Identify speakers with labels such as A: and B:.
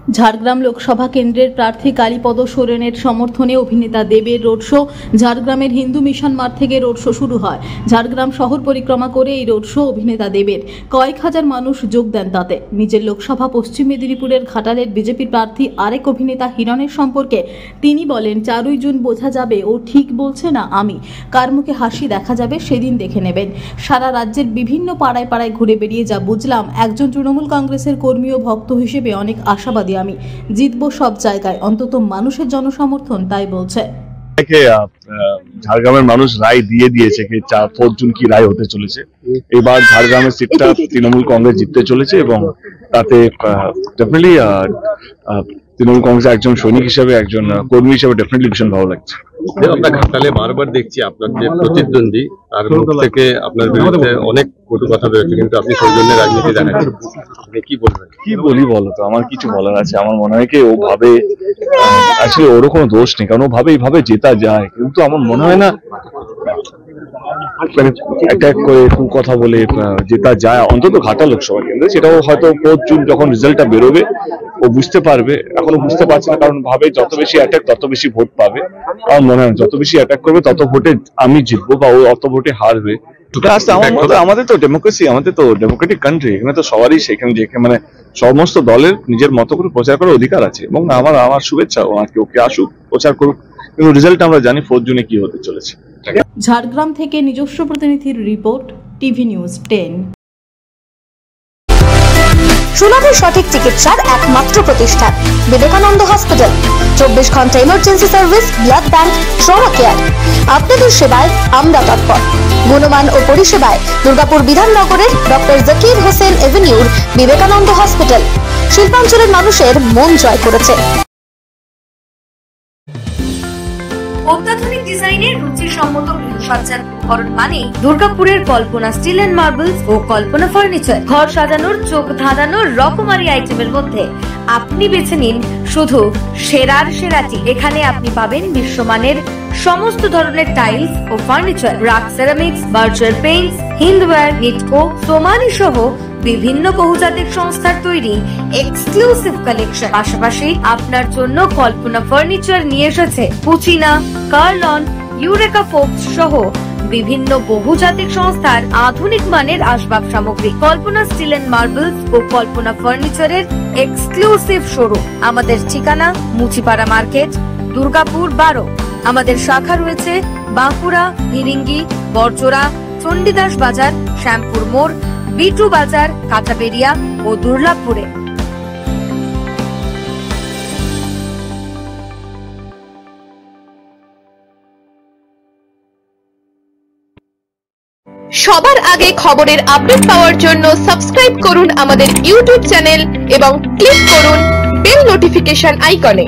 A: ঝাড়গ্রাম লোকসভা কেন্দ্রের প্রার্থী কালীপদ সোরেনের সমর্থনে অভিনেতা দেবের রোড শো। ঝাড়গ্রামের হিন্দু মিশন মাঠ থেকে রোড শো শুরু হয়। ঝাড়গ্রাম শহর পরিক্রমা করে এই রোড শো অভিনেতা দেবের কয়েক হাজার মানুষ যোগ দেন তাতে। নিজের লোকসভা পশ্চিম মেদিনীপুরের ঘাটালের বিজেপি প্রার্থী আরেক অভিনেতা হিরণের সম্পর্কে তিনি বলেন, 4ই জুন বোঝা যাবে ও ঠিক বলছে না আমি, কার মুখে হাসি দেখা যাবে সেদিন দেখে নেবেন। সারা রাজ্যের বিভিন্ন পাড়ায় পাড়ায় ঘুরে বেরিয়ে যা বুঝলাম, একজন তৃণমূল কংগ্রেসের কর্মী ও ভক্ত হিসেবে অনেক আশাবাদী আমি, জিতবো সব জায়গায়, অন্তত মানুষের জনসমর্থন তাই বলছে।
B: ঝাড়গ্রামের মানুষ রায় দিয়ে দিয়েছে যে 4 জুন কি রায় হতে চলেছে। এবার ঝাড়গ্রামের সিটটা তৃণমূল কংগ্রেস জিততে চলেছে এবং তাতে ডেফিনেটলি তৃণমূল কংগ্রেসের একজন সৈনিক হিসেবে, একজন কর্মী হিসেবে ডেফিনেটলি ভীষণ ভালো লাগছে।
C: আপনার ঘাটালে বারবার দেখছি আপনার যে প্রতিদ্বন্দ্বী তার মুখ থেকে আপনার বিরুদ্ধে অনেক কটু কথা বেরোচ্ছে, কিন্তু আপনি সৌজন্যের রাজনীতি দেখাচ্ছেন, আপনি কি বলবেন?
B: কি বলি বলো তো, আমার কিছু বলার আছে? আমার মনে হয় কি ও ভাবে আসলে ওরও কোনো দোষ নেই, কারণ ও ভাবে এইভাবে জেতা যায়, কিন্তু আমার মনে হয় না মানে অ্যাটাক করে কথা বলে জেতা যায়, অন্তত ঘাটাল লোকসভা কেন্দ্রে। সেটাও হয়তো 4 জুন যখন রেজাল্টটা বেরোবে ও বুঝতে পারবে, এখনো বুঝতে পারছে না, কারণ ভাবে যত বেশি অ্যাটাক তত বেশি ভোট পাবে। আমার মনে হয় যত বেশি অ্যাটাক করবে তত ভোটে আমি জিতবো বা ও অত ভোটে হারবে। আমাদের তো ডেমোক্রেসি, আমাদের তো ডেমোক্রেটিক কান্ট্রি, এখানে তো সবারই সেখানে মানে সমস্ত দলের নিজের মতো করে প্রচার করার অধিকার আছে এবং আমার শুভেচ্ছা ওকে আসুক, প্রচার করুক, কিন্তু রেজাল্ট আমরা জানি 4 জুনে কি হতে চলেছে।
A: ঝাড়গ্রাম থেকে নিজস্ব প্রতিনিধির রিপোর্ট, টিভি নিউজ 10।
D: সুলভের সঠিক চিকিৎসার একমাত্র প্রতিষ্ঠান বিবেকানন্দ হসপিটাল। 24 ঘন্টা emergency service, blood bank, trauma care. আপনাদের সেবায় আমরা তৎপর। গুণমান ও পরিষেবায় দুর্গাপুর বিধাননগরের ডক্টর জাকির হোসেন এভিনিউর বিবেকানন্দ হসপিটাল শিল্পাঞ্চলের মানুষের মন জয় করেছে।
E: অত্যাধুনিক ডিজাইনের রুচিসম্মত গৃহসজ্জার উপকরণ মানে দুর্গাপুরের কল্পনা স্টিল এন্ড মার্বেলস ও কল্পনা ফার্নিচার। ঘর সাজানোর, চোখ ধাঁধানোর রকমারি আইটেমের মধ্যে আপনি বেছে নিন শুধু সেরার সেরাটি। এখানে আপনি পাবেন বিশ্বমানের সমস্ত ধরনের টাইলস ও furniture, RAK ceramics, Berger paints, Hindware, Nitco, Somany সহ বিভিন্ন বহুজাতিক সংস্থার তৈরি এক্সক্লুসিভ কালেকশন। পাশাপাশি আপনার জন্য কল্পনা ফার্নিচার নিয়ে এসেছে পুচিনা, কার্লন, ইউরেকা ফোকস সহ বিভিন্ন বহুজাতিক সংস্থার আধুনিক মানের আসবাব সামগ্রী। কল্পনা স্টিল এন্ড মার্বেলস ও কল্পনা ফার্নিচারের এক্সক্লুসিভ শোরুম। আমাদের ঠিকানা মুচিপাড়া মার্কেট, দুর্গাপুর 12। আমাদের শাখা রয়েছে বাঁকুড়া, ফিরিঙ্গি, বড়জোড়া, চণ্ডীদাস বাজার, শ্যামপুর মোড়, বিটু বাজার, কাটাবেরিয়া ও দুর্লাভপুরে।
F: সবার আগে খবরের আপডেট পাওয়ার জন্য সাবস্ক্রাইব করুন আমাদের ইউটিউব চ্যানেল এবং ক্লিক করুন বেল নোটিফিকেশন আইকনে।